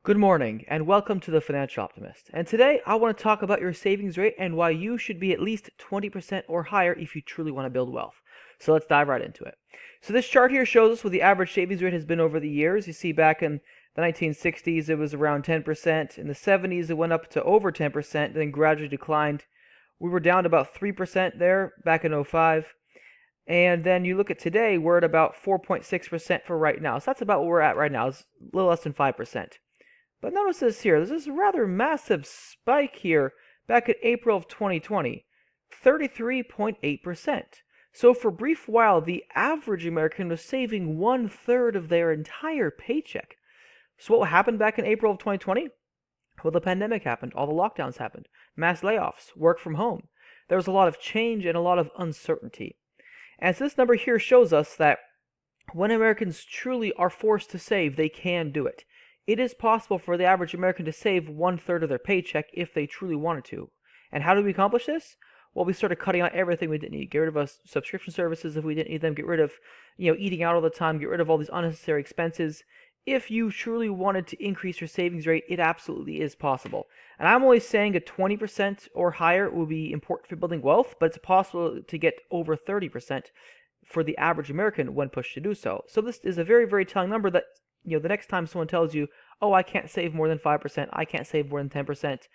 Good morning, and welcome to the Financial Optimist. And today I want to talk about your savings rate and why you should be at least 20% or higher if you truly want to build wealth. So let's dive right into it. So this chart here shows us what the average savings rate has been over the years. You see back in the 1960s it was around 10%. In the 70s it went up to over 10%, then gradually declined. We were down to about 3% there back in '05. And then you look at today, we're at about 4.6% for right now. So that's about where we're at right now. It's a little less than 5%. But notice this here, there's this rather massive spike here back in April of 2020, 33.8%. So for a brief while, the average American was saving 1/3 of their entire paycheck. So what happened back in April of 2020? Well, the pandemic happened, all the lockdowns happened, mass layoffs, work from home. There was a lot of change and a lot of uncertainty. And so this number here shows us that when Americans truly are forced to save, they can do it. It is possible for the average American to save 1/3 of their paycheck if they truly wanted to. And how do we accomplish this? Well, we started cutting out everything we didn't need. Get rid of us subscription services if we didn't need them. Get rid of, eating out all the time. Get rid of all these unnecessary expenses. If you truly wanted to increase your savings rate, it absolutely is possible. And I'm only saying a 20% or higher will be important for building wealth, but it's possible to get over 30% for the average American when pushed to do so. So this is a very, very telling number that the next time someone tells you, oh, I can't save more than 5%, I can't save more than 10%,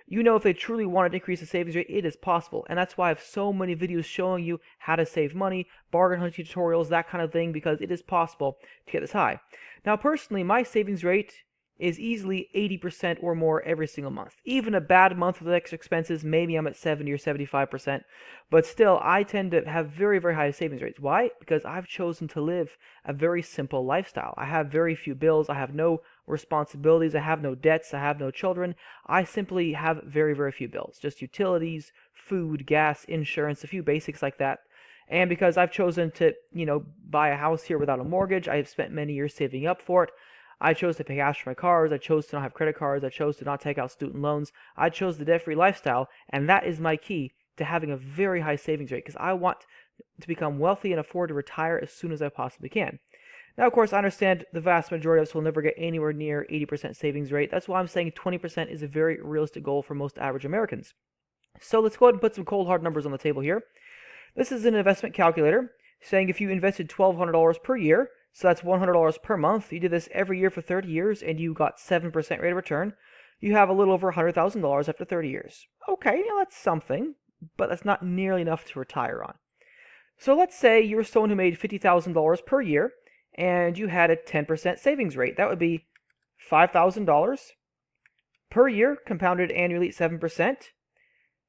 if they truly wanted to increase the savings rate, it is possible. And that's why I have so many videos showing you how to save money, bargain hunting tutorials, that kind of thing, because it is possible to get this high. Now, personally, my savings rate is easily 80% or more every single month. Even a bad month with extra expenses, maybe I'm at 70 or 75%, but still, I tend to have very, very high savings rates. Why? Because I've chosen to live a very simple lifestyle. I have very few bills, I have no responsibilities, I have no debts, I have no children. I simply have very, very few bills, just utilities, food, gas, insurance, a few basics like that. And because I've chosen to, buy a house here without a mortgage, I have spent many years saving up for it. I chose to pay cash for my cars. I chose to not have credit cards. I chose to not take out student loans. I chose the debt-free lifestyle, and that is my key to having a very high savings rate because I want to become wealthy and afford to retire as soon as I possibly can. Now, of course, I understand the vast majority of us will never get anywhere near 80% savings rate. That's why I'm saying 20% is a very realistic goal for most average Americans. So let's go ahead and put some cold hard numbers on the table here. This is an investment calculator saying if you invested $1,200 per year, so that's $100 per month. You did this every year for 30 years and you got 7% rate of return. You have a little over $100,000 after 30 years. Okay, that's something, but that's not nearly enough to retire on. So let's say you were someone who made $50,000 per year and you had a 10% savings rate. That would be $5,000 per year compounded annually at 7%.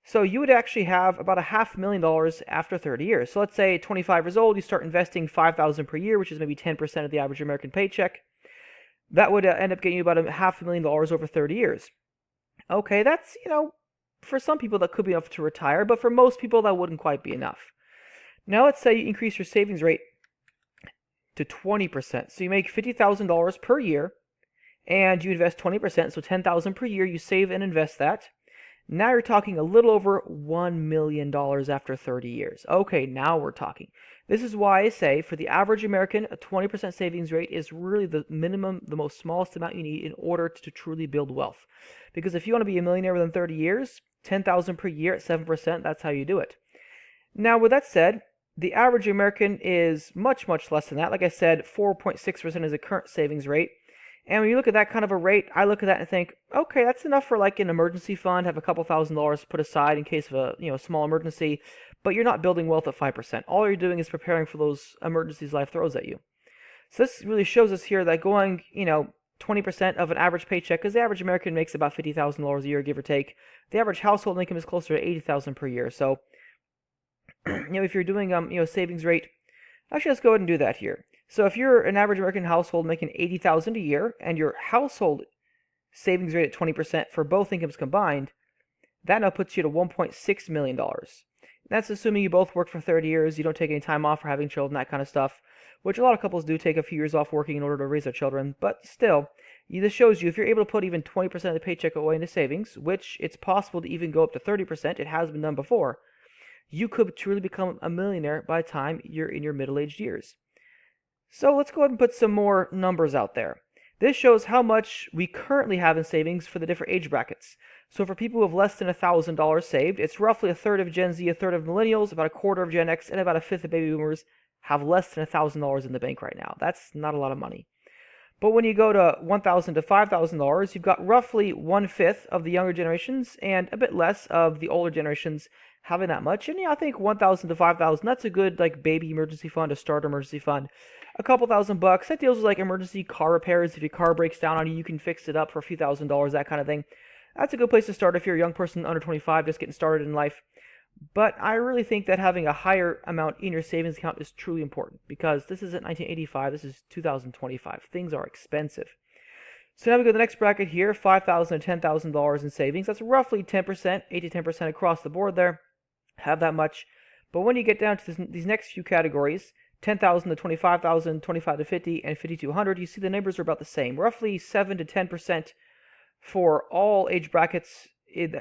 So you would actually have about $500,000 after 30 years. So let's say 25 years old, you start investing $5,000 per year, which is maybe 10% of the average American paycheck. That would end up getting you about $500,000 over 30 years. Okay, that's, for some people that could be enough to retire, but for most people that wouldn't quite be enough. Now let's say you increase your savings rate to 20%. So you make $50,000 per year and you invest 20%, so $10,000 per year, you save and invest that. Now you're talking a little over $1 million after 30 years. Okay, now we're talking. This is why I say for the average American, a 20% savings rate is really the minimum, the most smallest amount you need in order to truly build wealth. Because if you want to be a millionaire within 30 years, $10,000 per year at 7%, that's how you do it. Now, with that said, the average American is much, much less than that. Like I said, 4.6% is the current savings rate. And when you look at that kind of a rate, I look at that and think, okay, that's enough for like an emergency fund, have a couple $1,000s put aside in case of a small emergency, but you're not building wealth at 5%. All you're doing is preparing for those emergencies life throws at you. So this really shows us here that going, 20% of an average paycheck, because the average American makes about $50,000 a year, give or take. The average household income is closer to $80,000 per year. So, if you're doing savings rate, actually let's go ahead and do that here. So if you're an average American household making $80,000 a year and your household savings rate at 20% for both incomes combined, that now puts you to $1.6 million. That's assuming you both work for 30 years, you don't take any time off for having children, that kind of stuff, which a lot of couples do take a few years off working in order to raise their children, but still, this shows you if you're able to put even 20% of the paycheck away into savings, which it's possible to even go up to 30%, it has been done before, you could truly become a millionaire by the time you're in your middle-aged years. So let's go ahead and put some more numbers out there. This shows how much we currently have in savings for the different age brackets. So for people who have less than $1,000 saved, it's roughly a third of Gen Z, a third of millennials, about a quarter of Gen X, and about a fifth of baby boomers have less than $1,000 in the bank right now. That's not a lot of money. But when you go to $1,000 to $5,000, you've got roughly one-fifth of the younger generations and a bit less of the older generations having that much. And I think 1,000 to 5,000, that's a good like baby emergency fund, a starter emergency fund. A couple $1,000 that deals with like emergency car repairs. If your car breaks down on you, you can fix it up for a few $1,000s, that kind of thing. That's a good place to start if you're a young person under 25 just getting started in life. But I really think that having a higher amount in your savings account is truly important because this isn't 1985, this is 2025. Things are expensive. So now we go to the next bracket here, $5,000 to $10,000 in savings. That's roughly 10%, 8 to 10% across the board there. Have that much. But when you get down to these next few categories, 10,000 to 25,000, 25 to 50, and 50 to 100, you see the numbers are about the same. Roughly 7 to 10% for all age brackets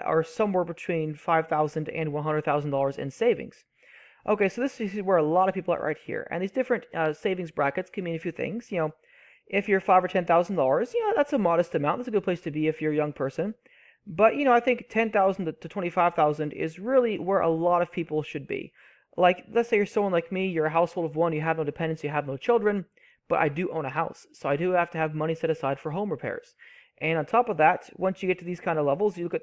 are somewhere between $5,000 and $100,000 in savings. Okay, so this is where a lot of people are right here. And these different savings brackets can mean a few things. If you're $5,000 or $10,000, that's a modest amount. That's a good place to be if you're a young person. But, I think 10,000 to 25,000 is really where a lot of people should be. Like, let's say you're someone like me, you're a household of one, you have no dependents, you have no children, but I do own a house. So I do have to have money set aside for home repairs. And on top of that, once you get to these kind of levels, you look at,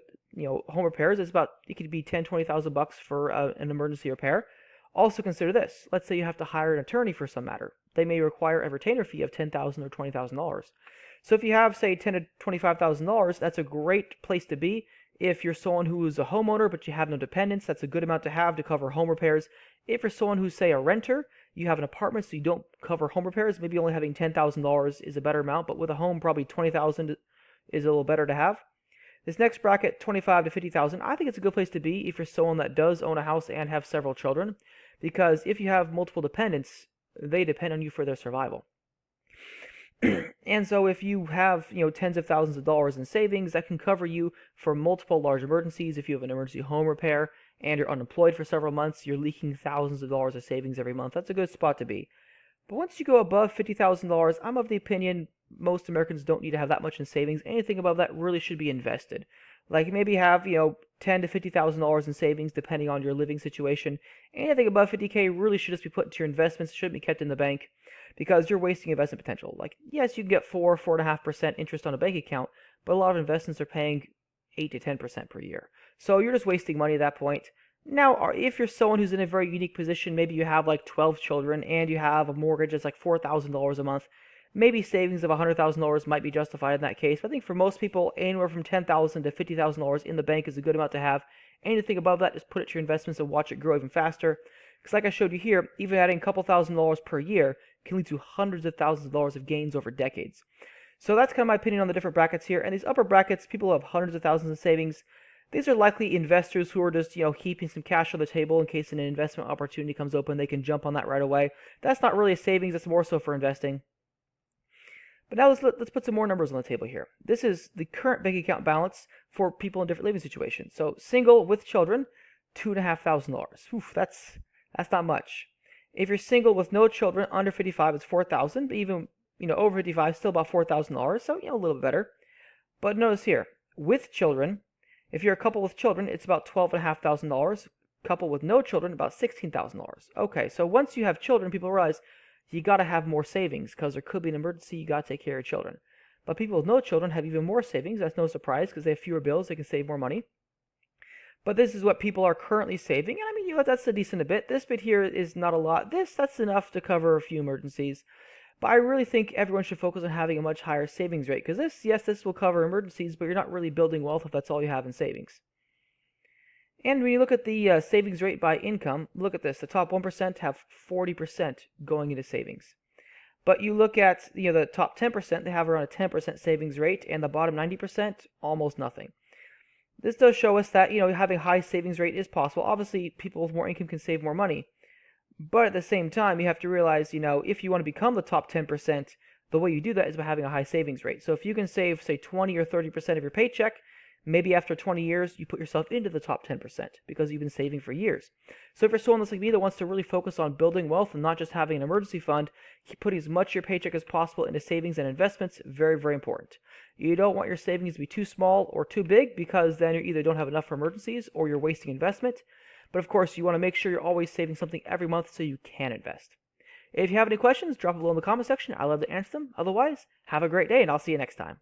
home repairs, it could be 10, 20,000 bucks for an emergency repair. Also consider this. Let's say you have to hire an attorney for some matter. They may require a retainer fee of $10,000 or $20,000. So if you have, say, $10,000 to $25,000, that's a great place to be. If you're someone who is a homeowner but you have no dependents, that's a good amount to have to cover home repairs. If you're someone who's, say, a renter, you have an apartment so you don't cover home repairs, maybe only having $10,000 is a better amount, but with a home, probably $20,000 is a little better to have. This next bracket, 25 to 50,000, I think it's a good place to be if you're someone that does own a house and have several children, because if you have multiple dependents, they depend on you for their survival. And so if you have, tens of thousands of dollars in savings, that can cover you for multiple large emergencies. If you have an emergency home repair and you're unemployed for several months, you're leaking thousands of dollars of savings every month. That's a good spot to be. But once you go above $50,000, I'm of the opinion most Americans don't need to have that much in savings. Anything above that really should be invested. Like maybe have, $10,000 to $50,000 in savings depending on your living situation. Anything above $50K really should just be put into your investments. It shouldn't be kept in the bank because you're wasting investment potential. Like, yes, you can get 4.5% interest on a bank account, but a lot of investments are paying 8 to 10% per year. So you're just wasting money at that point. Now, if you're someone who's in a very unique position, maybe you have like 12 children and you have a mortgage that's like $4,000 a month, maybe savings of $100,000 might be justified in that case. But I think for most people, anywhere from $10,000 to $50,000 in the bank is a good amount to have. Anything above that, just put it to your investments and watch it grow even faster. Because like I showed you here, even adding a couple $1,000s per year can lead to hundreds of thousands of dollars of gains over decades. So that's kind of my opinion on the different brackets here. And these upper brackets, people who have hundreds of thousands in savings, these are likely investors who are just, heaping some cash on the table in case an investment opportunity comes open. They can jump on that right away. That's not really a savings. That's more so for investing. But now let's put some more numbers on the table here. This is the current bank account balance for people in different living situations. So single with children, $2,500. Oof, that's not much. If you're single with no children under 55, it's $4,000. But even over 55, still about $4,000. So a little bit better. But notice here, with children, if you're a couple with children, it's about $12,500. Couple with no children, about $16,000. Okay, so once you have children, people realize you got to have more savings because there could be an emergency. You got to take care of children. But people with no children have even more savings. That's no surprise because they have fewer bills. They can save more money. But this is what people are currently saving. And I mean, that's a decent bit. This bit here is not a lot. That's enough to cover a few emergencies. But I really think everyone should focus on having a much higher savings rate because this will cover emergencies, but you're not really building wealth if that's all you have in savings. And when you look at the savings rate by income, look at this. The top 1% have 40% going into savings. But you look at the top 10%, they have around a 10% savings rate, and the bottom 90%, almost nothing. This does show us that having a high savings rate is possible. Obviously, people with more income can save more money. But at the same time, you have to realize, if you want to become the top 10%, the way you do that is by having a high savings rate. So if you can save, say, 20 or 30% of your paycheck, Maybe after 20 years, you put yourself into the top 10% because you've been saving for years. So if you're someone that's like me that wants to really focus on building wealth and not just having an emergency fund, keep putting as much of your paycheck as possible into savings and investments. Very, very important. You don't want your savings to be too small or too big because then you either don't have enough for emergencies or you're wasting investment. But of course, you want to make sure you're always saving something every month so you can invest. If you have any questions, drop it below in the comment section. I love to answer them. Otherwise, have a great day and I'll see you next time.